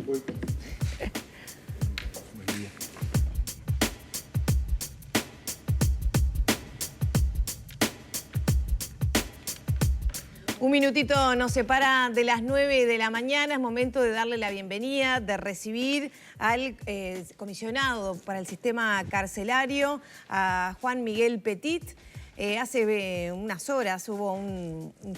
Un minutito nos separa de las 9 de la mañana, es momento de darle la bienvenida, de recibir al comisionado para el sistema carcelario, a Juan Miguel Petit. Hace unas horas se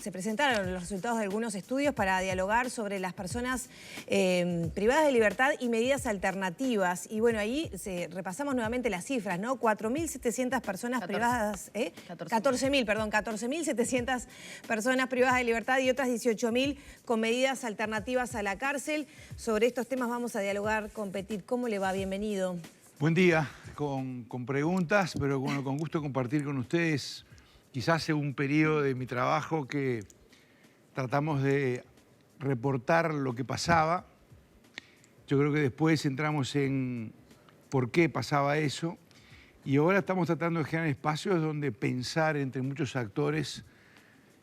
presentaron los resultados de algunos estudios para dialogar sobre las personas privadas de libertad y medidas alternativas. Y bueno, ahí repasamos nuevamente las cifras, ¿no? 4.700 personas privadas, 14.700 personas privadas de libertad y otras 18.000 con medidas alternativas a la cárcel. Sobre estos temas vamos a dialogar con Petit. ¿Cómo le va? Bienvenido. Buen día, con preguntas, pero bueno, con gusto compartir con ustedes. Quizás hace un periodo de mi trabajo que tratamos de reportar lo que pasaba. Yo creo que después entramos en por qué pasaba eso. Y ahora estamos tratando de generar espacios donde pensar entre muchos actores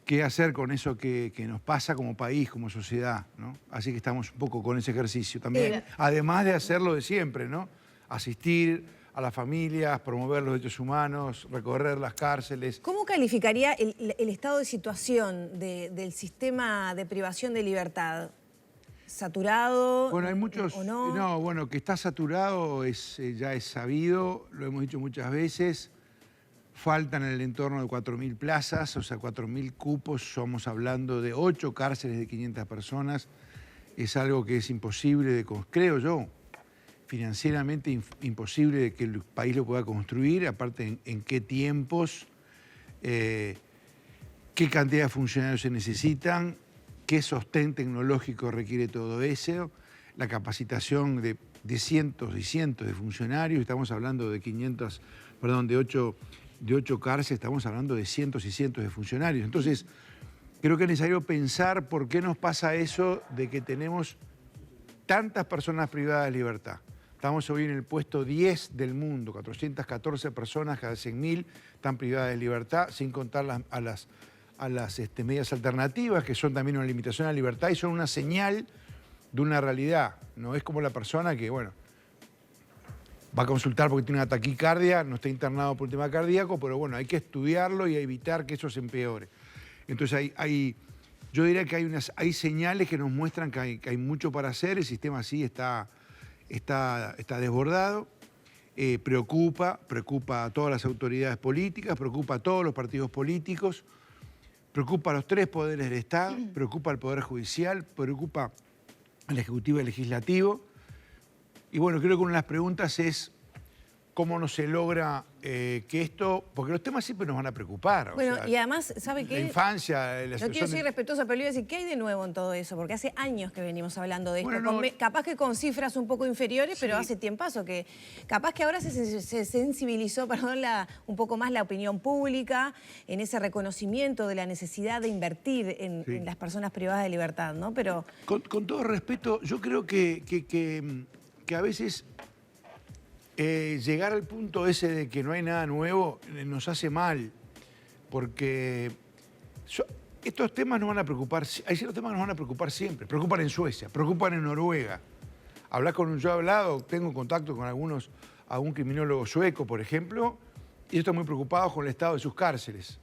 qué hacer con eso que nos pasa como país, como sociedad, ¿no? Así que estamos un poco con ese ejercicio también. Además de hacerlo de siempre, ¿no? Asistir a las familias, promover los derechos humanos, recorrer las cárceles. ¿Cómo calificaría el estado de situación del sistema de privación de libertad? ¿Saturado? Bueno, hay muchos... ¿O no? No, bueno, que está saturado ya es sabido, lo hemos dicho muchas veces. Faltan en el entorno de 4.000 plazas, o sea, 4.000 cupos. Somos hablando de 8 cárceles de 500 personas. Es algo que es imposible creo yo, financieramente imposible de que el país lo pueda construir, aparte en qué tiempos, qué cantidad de funcionarios se necesitan, qué sostén tecnológico requiere todo eso, la capacitación de cientos y cientos de funcionarios. Estamos hablando de 8 cárceles, estamos hablando de cientos y cientos de funcionarios. Entonces, creo que es necesario pensar por qué nos pasa eso de que tenemos tantas personas privadas de libertad. Estamos hoy en el puesto 10 del mundo, 414 personas cada 100.000 están privadas de libertad, sin contar a las medidas alternativas, que son también una limitación a la libertad y son una señal de una realidad. No es como la persona que, bueno, va a consultar porque tiene una taquicardia, no está internado por un tema cardíaco, pero bueno, hay que estudiarlo y evitar que eso se empeore. Entonces yo diría que hay señales que nos muestran que hay mucho para hacer. El sistema sí está desbordado, preocupa a todas las autoridades políticas, preocupa a todos los partidos políticos, preocupa a los 3 poderes del Estado, preocupa al Poder Judicial, preocupa al Ejecutivo y al Legislativo. Y bueno, creo que una de las preguntas es cómo no se logra que esto... Porque los temas siempre nos van a preocupar. Bueno, y además, ¿sabe qué? La infancia, la situación... No quiero ser respetuosa, pero le voy a decir, ¿qué hay de nuevo en todo eso? Porque hace años que venimos hablando de esto. Bueno, capaz que con cifras un poco inferiores, sí, pero hace tiempazo que... Capaz que ahora se sensibilizó, perdón, un poco más la opinión pública en ese reconocimiento de la necesidad de invertir en las personas privadas de libertad, ¿no? Pero... Con todo respeto, yo creo que a veces... llegar al punto ese de que no hay nada nuevo nos hace mal, porque estos temas nos van a preocupar, hay ciertos temas que nos van a preocupar siempre, preocupan en Suecia, preocupan en Noruega. Tengo contacto con algún criminólogo sueco, por ejemplo, y están muy preocupados con el estado de sus cárceles.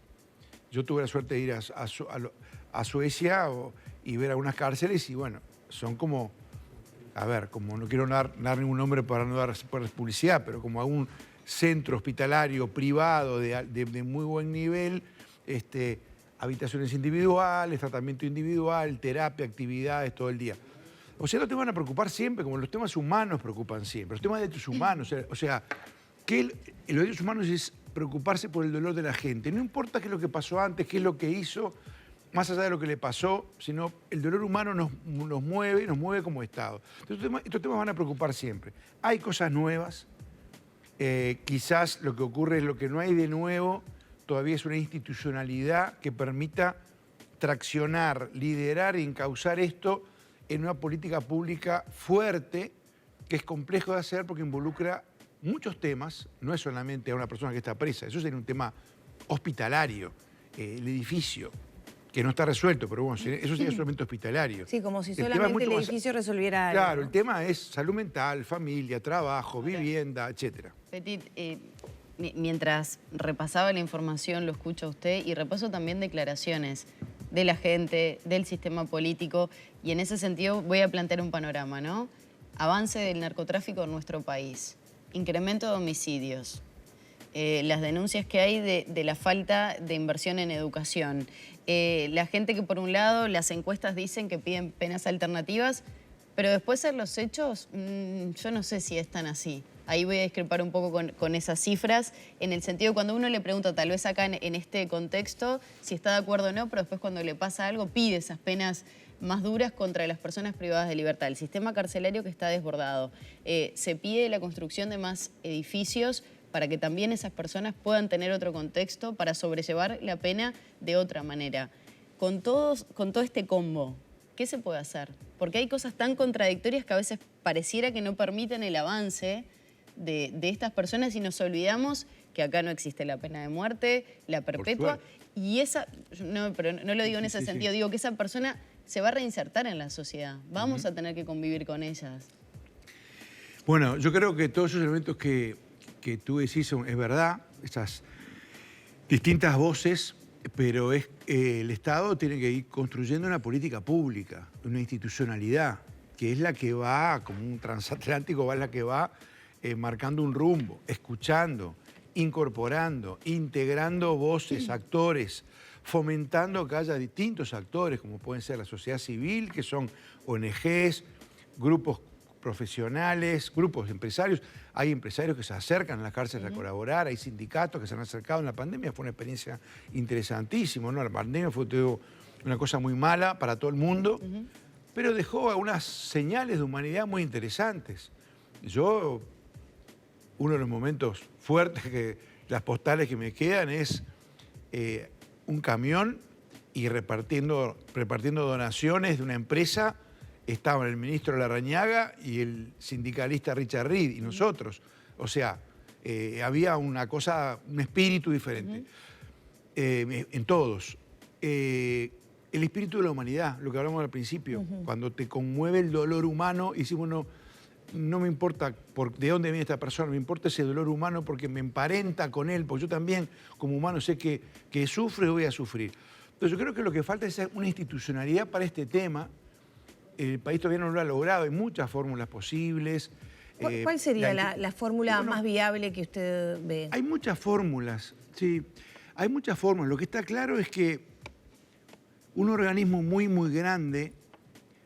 Yo tuve la suerte de ir a Suecia y ver algunas cárceles y bueno, son como... A ver, como no quiero dar ningún nombre para no dar publicidad, pero como algún centro hospitalario privado de muy buen nivel, habitaciones individuales, tratamiento individual, terapia, actividades todo el día. O sea, no te van a preocupar siempre, como los temas humanos preocupan siempre, los temas de derechos humanos. O sea, que los derechos humanos es preocuparse por el dolor de la gente. No importa qué es lo que pasó antes, qué es lo que hizo, más allá de lo que le pasó, sino el dolor humano nos mueve como Estado. Entonces, estos temas van a preocupar siempre. Hay cosas nuevas, quizás lo que ocurre es lo que no hay de nuevo, todavía es una institucionalidad que permita traccionar, liderar y encauzar esto en una política pública fuerte, que es complejo de hacer porque involucra muchos temas, no es solamente a una persona que está presa, eso sería un tema hospitalario, el edificio, que no está resuelto, pero bueno, eso sería solamente hospitalario. Sí, como si El tema es solamente mucho el más- edificio resolviera algo, Claro, ¿no? el tema es salud mental, familia, trabajo, vivienda, etcétera. Petit, mientras repasaba la información, lo escucho a usted y repaso también declaraciones de la gente, del sistema político, y en ese sentido voy a plantear un panorama, ¿no? Avance del narcotráfico en nuestro país, incremento de homicidios, las denuncias que hay de la falta de inversión en educación, la gente que por un lado las encuestas dicen que piden penas alternativas, pero después en los hechos yo no sé si es tan así. Ahí voy a discrepar un poco con esas cifras, en el sentido de cuando uno le pregunta, tal vez acá en este contexto, si está de acuerdo o no, pero después cuando le pasa algo pide esas penas más duras contra las personas privadas de libertad. El sistema carcelario que está desbordado. Se pide la construcción de más edificios para que también esas personas puedan tener otro contexto para sobrellevar la pena de otra manera. Con todo este combo, ¿qué se puede hacer? Porque hay cosas tan contradictorias que a veces pareciera que no permiten el avance de estas personas y nos olvidamos que acá no existe la pena de muerte, la perpetua, y esa, no, pero no lo digo en ese sentido, digo que esa persona se va a reinsertar en la sociedad, vamos a tener que convivir con ellas. Bueno, yo creo que todos esos elementos que tú decís es verdad, esas distintas voces, pero el Estado tiene que ir construyendo una política pública, una institucionalidad, que es la que va, como un transatlántico, es la que va marcando un rumbo, escuchando, incorporando, integrando voces, actores, fomentando que haya distintos actores, como pueden ser la sociedad civil, que son ONGs, grupos profesionales, grupos empresarios. Hay empresarios que se acercan a las cárceles a colaborar, hay sindicatos que se han acercado en la pandemia. Fue una experiencia interesantísima, ¿no? La pandemia fue una cosa muy mala para todo el mundo, pero dejó algunas señales de humanidad muy interesantes. Uno de los momentos fuertes, las postales que me quedan, es un camión y repartiendo donaciones de una empresa. Estaban el ministro Larrañaga y el sindicalista Richard Reed y nosotros. O sea, había una cosa, un espíritu diferente en todos. El espíritu de la humanidad, lo que hablamos al principio, cuando te conmueve el dolor humano y decimos, no me importa de dónde viene esta persona, me importa ese dolor humano porque me emparenta con él, porque yo también como humano sé que sufro y voy a sufrir. Entonces yo creo que lo que falta es una institucionalidad para este tema. El país todavía no lo ha logrado, hay muchas fórmulas posibles. ¿Cuál sería la fórmula más viable que usted ve? Hay muchas fórmulas, sí, hay muchas fórmulas. Lo que está claro es que un organismo muy, muy grande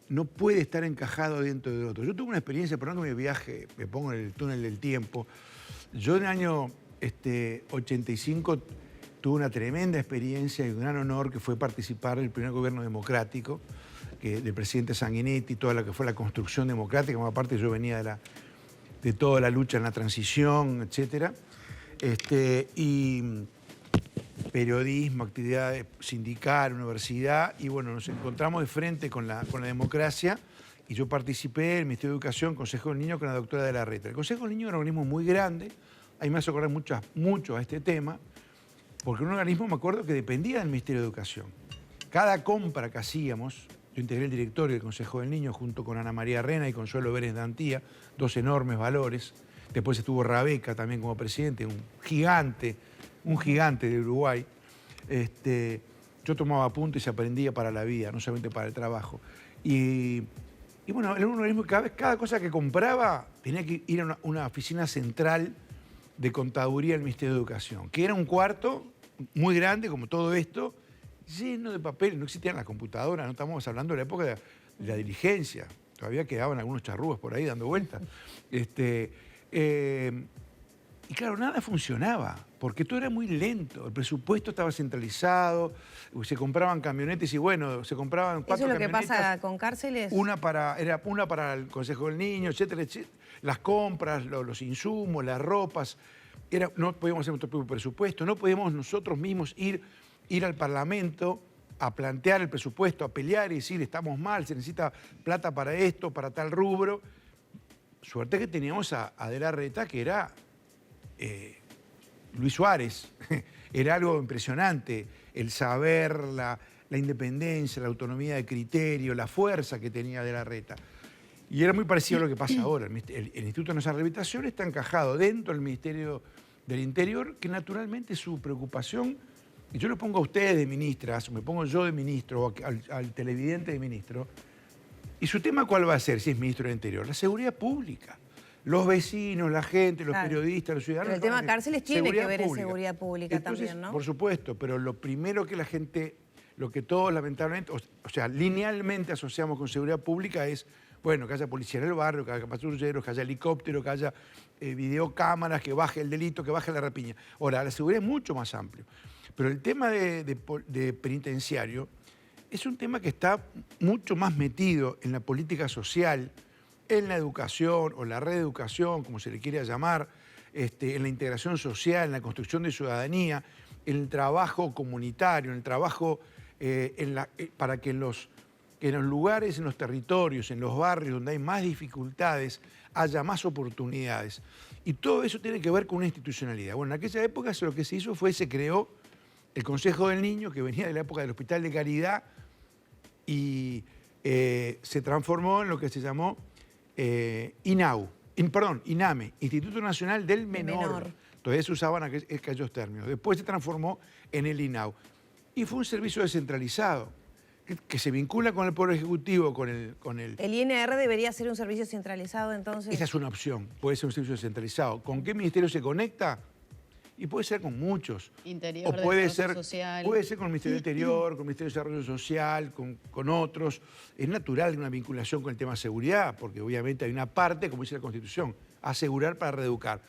no puede estar encajado dentro de otro. Yo tuve una experiencia, perdón que me viaje, me pongo en el túnel del tiempo. Yo en el año 85 tuve una tremenda experiencia y un gran honor que fue participar del primer gobierno democrático del presidente Sanguinetti, toda la que fue la construcción democrática. Aparte yo venía de toda la lucha en la transición, etcétera. Y periodismo, actividad sindical, universidad, y bueno, nos encontramos de frente con la democracia y yo participé en el Ministerio de Educación, Consejo del Niño, con la doctora de la Reta. El Consejo del Niño era un organismo muy grande, ahí me hace acordar mucho a este tema, porque un organismo, me acuerdo, que dependía del Ministerio de Educación. Cada compra que hacíamos, yo integré el directorio del Consejo del Niño junto con Ana María Rena y Consuelo Vélez Dantía, dos enormes valores. Después estuvo Rabeca también como presidente, un gigante de Uruguay. Yo tomaba apuntes y aprendía para la vida, no solamente para el trabajo. Y bueno, era un organismo que cada cosa que compraba tenía que ir a una oficina central de contaduría del Ministerio de Educación, que era un cuarto muy grande, como todo esto, lleno de papeles. No existían las computadoras, no estamos hablando de la época de la diligencia. Todavía quedaban algunos charrúas por ahí dando vueltas. Y claro, nada funcionaba, porque todo era muy lento. El presupuesto estaba centralizado, se compraban camionetes y bueno, se compraban 4 camionetas. ¿Eso es lo que pasa con cárceles? Era una para el Consejo del Niño, etcétera, etcétera. Las compras, los insumos, las ropas. No podíamos hacer nuestro propio presupuesto, no podíamos nosotros mismos ir al Parlamento a plantear el presupuesto, a pelear y decir, estamos mal, se necesita plata para esto, para tal rubro. Suerte que teníamos a De la Reta, que era Luis Suárez. Era algo impresionante, el saber, la independencia, la autonomía de criterio, la fuerza que tenía De la Reta. Y era muy parecido a lo que pasa ahora. El Instituto Nacional de Rehabilitación está encajado dentro del Ministerio del Interior, que naturalmente su preocupación, y yo lo pongo a ustedes de ministras, me pongo yo de ministro, o al televidente de ministro, ¿y su tema cuál va a ser si es ministro del Interior? La seguridad pública. Los vecinos, la gente, los periodistas, los ciudadanos. Pero el tema cárceles tiene que ver en seguridad pública. Entonces, también, ¿no? Por supuesto, pero lo primero que la gente, lo que todos lamentablemente, o sea, linealmente asociamos con seguridad pública es, bueno, que haya policía en el barrio, que haya patrulleros, que haya helicóptero, que haya videocámaras, que baje el delito, que baje la rapiña. Ahora, la seguridad es mucho más amplio. Pero el tema de penitenciario es un tema que está mucho más metido en la política social, en la educación o la reeducación, como se le quiera llamar, en la integración social, en la construcción de ciudadanía, en el trabajo comunitario, en el trabajo para que en los lugares, en los territorios, en los barrios donde hay más dificultades, haya más oportunidades. Y todo eso tiene que ver con una institucionalidad. Bueno, en aquella época lo que se hizo se creó el Consejo del Niño, que venía de la época del Hospital de Caridad, y se transformó en lo que se llamó INAME, Instituto Nacional del Menor. Todavía se usaban aquellos términos. Después se transformó en el INAU. Y fue un servicio descentralizado, que se vincula con el Poder Ejecutivo, con el... ¿El INR debería ser un servicio centralizado entonces? Esa es una opción, puede ser un servicio descentralizado. ¿Con qué ministerio se conecta? Y puede ser con muchos. Interior, o puede Desarrollo ser, Social. Puede ser con el Ministerio del Interior, con el Ministerio de Desarrollo Social, con otros. Es natural una vinculación con el tema de seguridad, porque obviamente hay una parte, como dice la Constitución, asegurar para reeducar.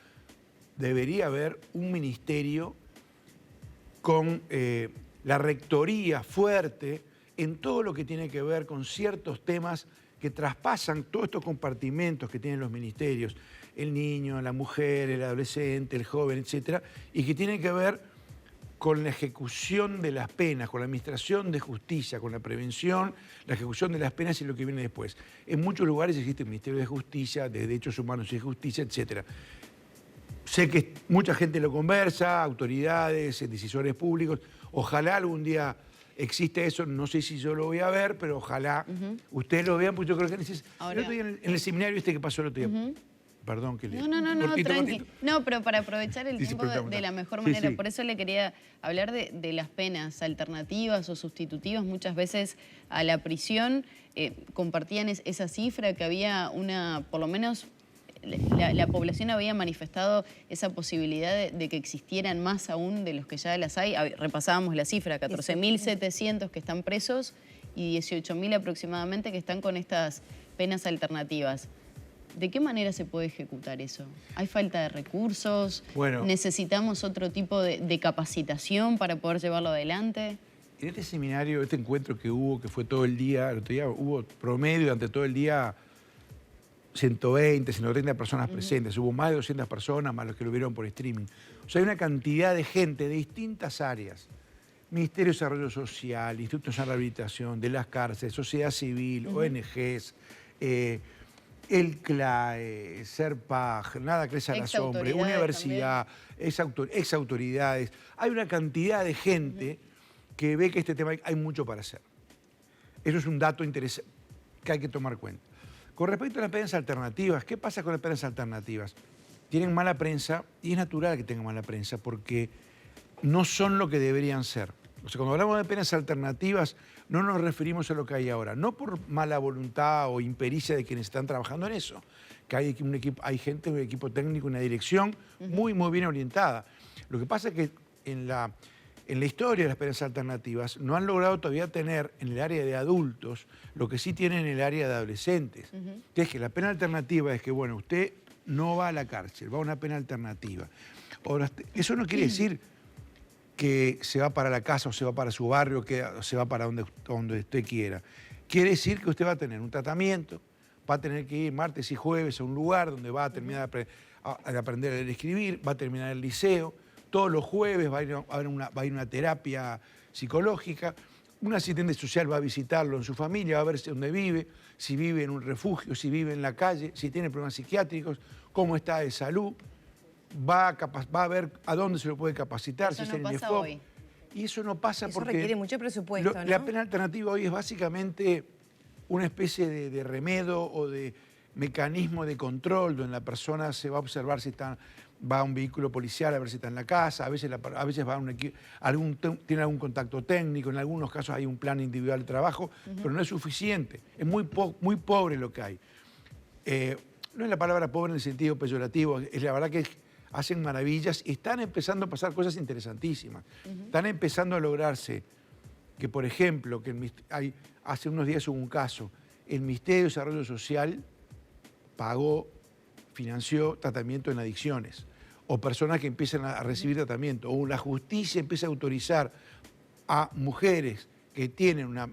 Debería haber un ministerio con la rectoría fuerte en todo lo que tiene que ver con ciertos temas que traspasan todos estos compartimentos que tienen los ministerios, el niño, la mujer, el adolescente, el joven, etcétera, y que tienen que ver con la ejecución de las penas, con la administración de justicia, con la prevención, la ejecución de las penas y lo que viene después. En muchos lugares existe el Ministerio de Justicia, de Derechos Humanos y Justicia, etcétera. Sé que mucha gente lo conversa, autoridades, decisores públicos. Ojalá algún día existe eso, no sé si yo lo voy a ver, pero ojalá ustedes lo vean, porque yo creo que el otro día en el seminario que pasó el otro día. Perdón que le... No, tranqui. No, pero para aprovechar el tiempo de la mejor manera. Sí. Por eso le quería hablar de las penas alternativas o sustitutivas. Muchas veces a la prisión compartían esa cifra que había por lo menos la población había manifestado esa posibilidad de que existieran más aún de los que ya las hay. Repasábamos la cifra, 14.700 que están presos y 18.000 aproximadamente que están con estas penas alternativas. ¿De qué manera se puede ejecutar eso? ¿Hay falta de recursos? Bueno, ¿necesitamos otro tipo de capacitación para poder llevarlo adelante? En este seminario, este encuentro que hubo, que fue todo el día, el otro día hubo promedio durante todo el día 120, 130 personas presentes. Hubo más de 200 personas, más los que lo vieron por streaming. O sea, hay una cantidad de gente de distintas áreas. Ministerio de Desarrollo Social, Instituto de Rehabilitación, de las cárceles, sociedad civil, ONGs, el CLAE, SERPAG, Nada Crece a la Sombra, universidad, exautoridades. Hay una cantidad de gente que ve que este tema hay mucho para hacer. Eso es un dato interesante que hay que tomar cuenta. Con respecto a las penas alternativas, ¿qué pasa con las penas alternativas? Tienen mala prensa y es natural que tengan mala prensa porque no son lo que deberían ser. O sea, cuando hablamos de penas alternativas, no nos referimos a lo que hay ahora. No por mala voluntad o impericia de quienes están trabajando en eso. Que hay gente, un equipo técnico, una dirección muy bien orientada. Lo que pasa es que en la historia de las penas alternativas no han logrado todavía tener en el área de adultos lo que sí tienen en el área de adolescentes. Que es que la pena alternativa es que, bueno, usted no va a la cárcel, va a una pena alternativa. Ahora, eso no quiere decir que se va para la casa o se va para su barrio o se va para donde usted quiera. Quiere decir que usted va a tener un tratamiento, va a tener que ir martes y jueves a un lugar donde va a terminar de aprender a leer y escribir, va a terminar el liceo, todos los jueves va a ir una terapia psicológica, un asistente social va a visitarlo en su familia, va a ver dónde vive, si vive en un refugio, si vive en la calle, si tiene problemas psiquiátricos, cómo está de salud. Va a ver a dónde se lo puede capacitar. Eso si no es el pasa INEFOP. hoy. Y eso no pasa Eso porque... requiere mucho presupuesto, ¿no? La pena alternativa hoy es básicamente una especie de remedio o de mecanismo de control donde la persona se va a observar si va a un vehículo policial a ver si está en la casa, a veces va a tiene algún contacto técnico, en algunos casos hay un plan individual de trabajo, pero no es suficiente, es muy pobre lo que hay. No es la palabra pobre en el sentido peyorativo, es la verdad que hacen maravillas y están empezando a pasar cosas interesantísimas. Están empezando a lograrse que, por ejemplo, hace unos días hubo un caso, el Ministerio de Desarrollo Social financió tratamiento en adicciones, o personas que empiezan a recibir tratamiento, o la justicia empieza a autorizar a mujeres que tienen una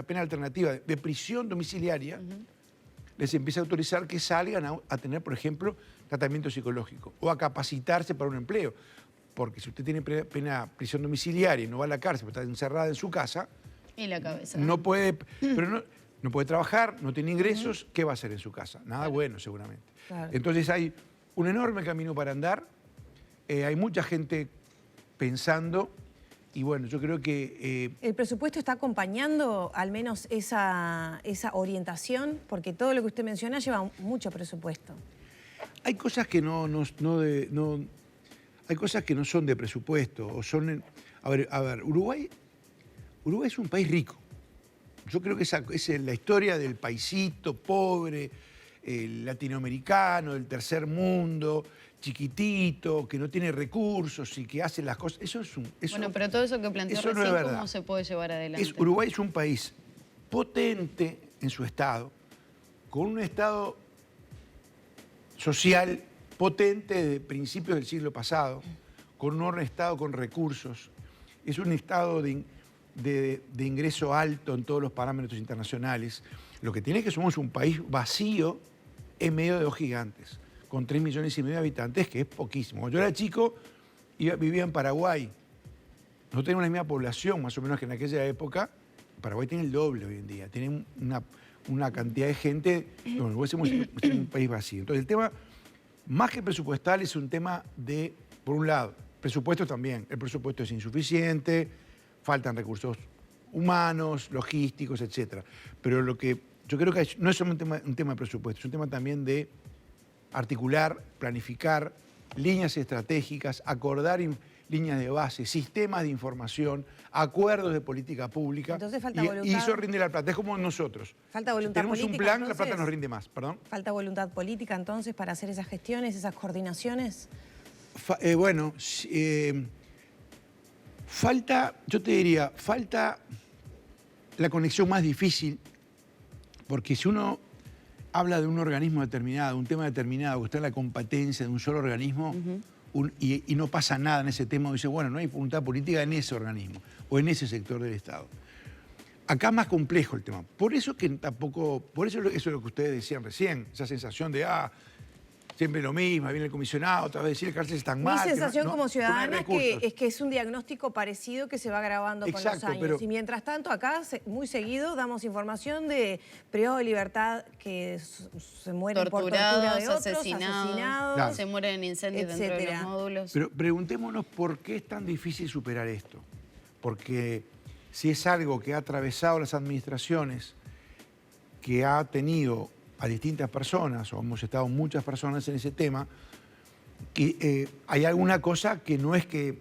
pena alternativa de prisión domiciliaria, les empieza a autorizar que salgan a tener, por ejemplo, tratamiento psicológico, o a capacitarse para un empleo. Porque si usted tiene prisión domiciliaria y no va a la cárcel, pero está encerrada en su casa, Y la cabeza. no puede, no puede trabajar, no tiene ingresos, ¿qué va a hacer en su casa? Nada bueno, seguramente. Claro. Entonces hay un enorme camino para andar, hay mucha gente pensando, y bueno, yo creo que... ¿El presupuesto está acompañando al menos esa orientación? Porque todo lo que usted menciona lleva mucho presupuesto. Hay cosas que hay cosas que no son de presupuesto, o son... A ver, Uruguay es un país rico. Yo creo que esa es la historia del paisito pobre, latinoamericano, del tercer mundo, chiquitito, que no tiene recursos y que hace las cosas. Bueno, pero todo eso que planteó eso no recién, es verdad. ¿cómo se puede llevar adelante? Uruguay es un país potente en su Estado, con un Estado social potente de principios del siglo pasado, con un Estado con recursos. Es un Estado de ingreso alto en todos los parámetros internacionales. Lo que tiene es que somos un país vacío en medio de dos gigantes, con 3,5 millones de habitantes, que es poquísimo. Cuando yo era chico, vivía en Paraguay. No tenemos la misma población, más o menos, que en aquella época. Paraguay tiene el doble hoy en día. Tiene una cantidad de gente. Bueno, Uruguay somos un país vacío. Entonces, el tema, más que presupuestal, es un tema de, por un lado, presupuesto también. El presupuesto es insuficiente, faltan recursos humanos, logísticos, etc. Pero lo que yo creo que no es solo un tema de presupuesto, es un tema también de articular, planificar líneas estratégicas, acordar líneas de base, sistemas de información, acuerdos de política pública. Entonces falta voluntad. Y eso rinde la plata, es como nosotros. Falta voluntad si tenemos política, un plan, entonces, la plata nos rinde más. ¿Perdón? ¿Falta voluntad política entonces para hacer esas gestiones, esas coordinaciones? Falta, yo te diría, falta la conexión más difícil, porque si uno habla de un organismo determinado, un tema determinado, que está en la competencia de un solo organismo, y no pasa nada en ese tema, dice, bueno, no hay voluntad política en ese organismo o en ese sector del Estado. Acá es más complejo el tema. Por eso eso es lo que ustedes decían recién, esa sensación de, siempre lo mismo, viene el comisionado, otra vez decir que cárceles están mal. Mi sensación como ciudadana recursos. es que es un diagnóstico parecido que se va agravando con los años. Y mientras tanto, acá muy seguido damos información de periodo de libertad que se mueren por tortura de otros, asesinados. Claro. Se mueren en incendios dentro de los módulos. Pero preguntémonos por qué es tan difícil superar esto. Porque si es algo que ha atravesado las administraciones, que ha tenido a distintas personas, o hemos estado muchas personas en ese tema, y hay alguna cosa que no es que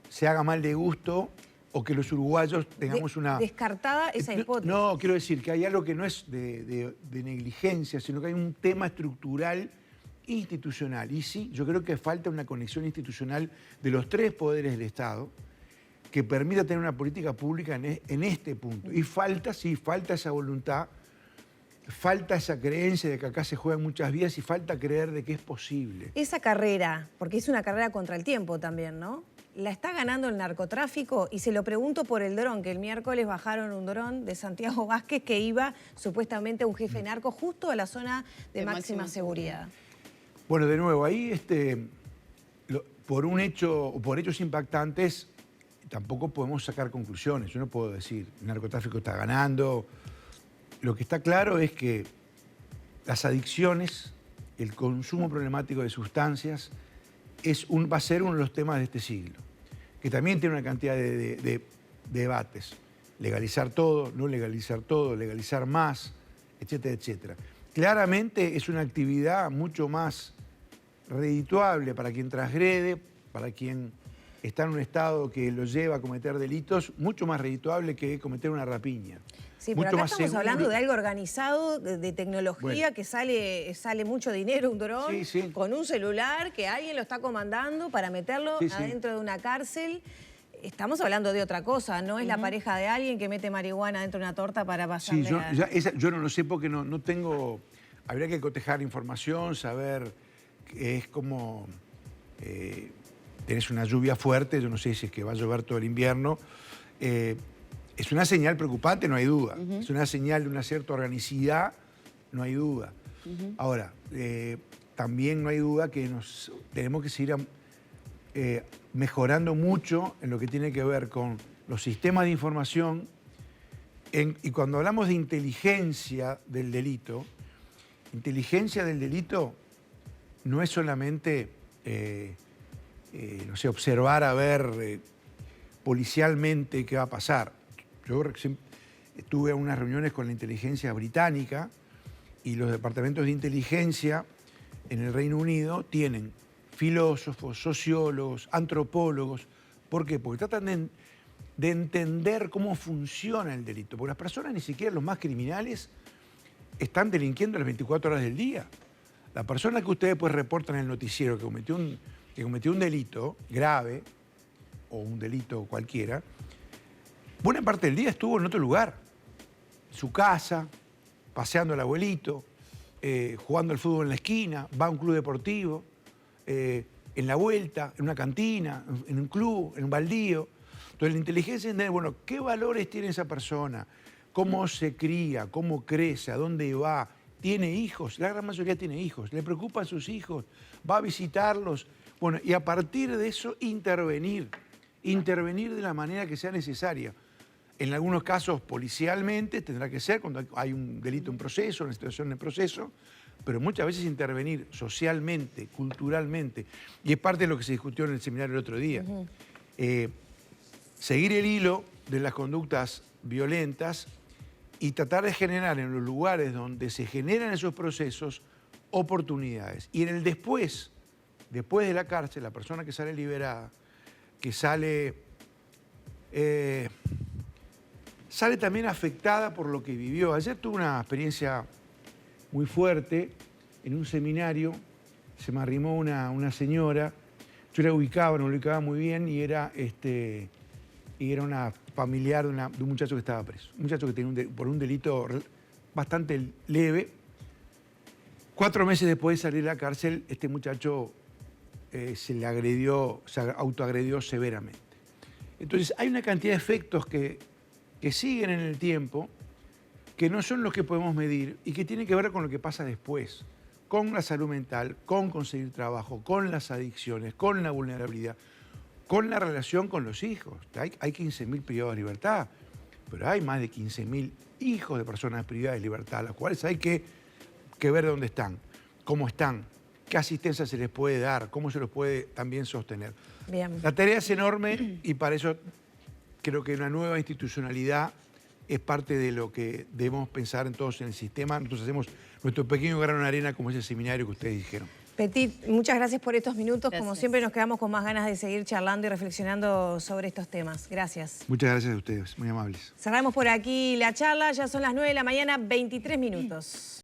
se haga mal de gusto o que los uruguayos tengamos una... Descartada esa hipótesis. No, quiero decir que hay algo que no es de negligencia, sino que hay un tema estructural institucional. Y sí, yo creo que falta una conexión institucional de los tres poderes del Estado que permita tener una política pública en este punto. Y falta esa voluntad. Falta esa creencia de que acá se juegan muchas vidas y falta creer de que es posible. Esa carrera, porque es una carrera contra el tiempo también, ¿no? ¿La está ganando el narcotráfico? Y se lo pregunto por el dron, que el miércoles bajaron un dron de Santiago Vázquez que iba supuestamente un jefe narco justo a la zona de máxima seguridad. Bueno, de nuevo, ahí por hechos impactantes tampoco podemos sacar conclusiones. Yo no puedo decir, el narcotráfico está ganando. Lo que está claro es que las adicciones, el consumo problemático de sustancias, va a ser uno de los temas de este siglo. que también tiene una cantidad de debates. Legalizar todo, no legalizar todo, legalizar más, etcétera, etcétera. Claramente es una actividad mucho más redituable para quien transgrede, para quien está en un estado que lo lleva a cometer delitos, mucho más redituable que cometer una rapiña. Sí, mucho pero acá más estamos seguro. hablando de algo organizado, de tecnología, Bueno. que sale mucho dinero, un dron, Sí, sí. con un celular que alguien lo está comandando para meterlo Sí, sí. adentro de una cárcel. Estamos hablando de otra cosa, no es la pareja de alguien que mete marihuana dentro de una torta para pasarle Sí, a... yo no lo sé porque no tengo... Habría que cotejar información, saber que es como... tenés una lluvia fuerte, yo no sé si es que va a llover todo el invierno. Es una señal preocupante, no hay duda. Es una señal de una cierta organicidad, no hay duda. Ahora, también no hay duda que tenemos que seguir mejorando mucho en lo que tiene que ver con los sistemas de información. Y cuando hablamos de inteligencia del delito no es solamente, no sé, observar a ver policialmente qué va a pasar. Yo recién estuve en unas reuniones con la inteligencia británica y los departamentos de inteligencia en el Reino Unido tienen filósofos, sociólogos, antropólogos. ¿Por qué? Porque tratan de entender cómo funciona el delito. Porque las personas, ni siquiera los más criminales, están delinquiendo las 24 horas del día. La persona que ustedes pues reportan en el noticiero que cometió un delito grave, o un delito cualquiera, buena parte del día estuvo en otro lugar. En su casa, paseando al abuelito, jugando al fútbol en la esquina, va a un club deportivo, en la vuelta, en una cantina, en un club, en un baldío. Entonces la inteligencia es entender, bueno, ¿qué valores tiene esa persona? ¿Cómo se cría? ¿Cómo crece? ¿A dónde va? ¿Tiene hijos? La gran mayoría tiene hijos. ¿Le preocupan sus hijos? ¿Va a visitarlos? Bueno, y a partir de eso intervenir de la manera que sea necesaria. En algunos casos policialmente tendrá que ser cuando hay un delito en proceso, una situación en proceso, pero muchas veces intervenir socialmente, culturalmente, y es parte de lo que se discutió en el seminario el otro día. Seguir el hilo de las conductas violentas y tratar de generar en los lugares donde se generan esos procesos oportunidades. Y en el después de la cárcel, la persona que sale liberada, que sale también afectada por lo que vivió. Ayer tuve una experiencia muy fuerte en un seminario, se me arrimó una señora, yo la ubicaba, no la ubicaba muy bien, y era una familiar de un muchacho que estaba preso. Un muchacho que tenía por un delito bastante leve. 4 meses después de salir de la cárcel, este muchacho se autoagredió severamente. Entonces hay una cantidad de efectos que siguen en el tiempo, que no son los que podemos medir y que tienen que ver con lo que pasa después, con la salud mental, con conseguir trabajo, con las adicciones, con la vulnerabilidad, con la relación con los hijos. Hay 15.000 privados de libertad, pero hay más de 15.000 hijos de personas privadas de libertad, a las cuales hay que ver dónde están, cómo están, qué asistencia se les puede dar, cómo se los puede también sostener. Bien. La tarea es enorme y para eso creo que una nueva institucionalidad es parte de lo que debemos pensar en todos en el sistema. Nosotros hacemos nuestro pequeño grano de arena como ese seminario que ustedes dijeron. Petit, muchas gracias por estos minutos. Gracias. Como siempre nos quedamos con más ganas de seguir charlando y reflexionando sobre estos temas. Gracias. Muchas gracias a ustedes, muy amables. Cerramos por aquí la charla, ya son las 9 de la mañana, 23 minutos.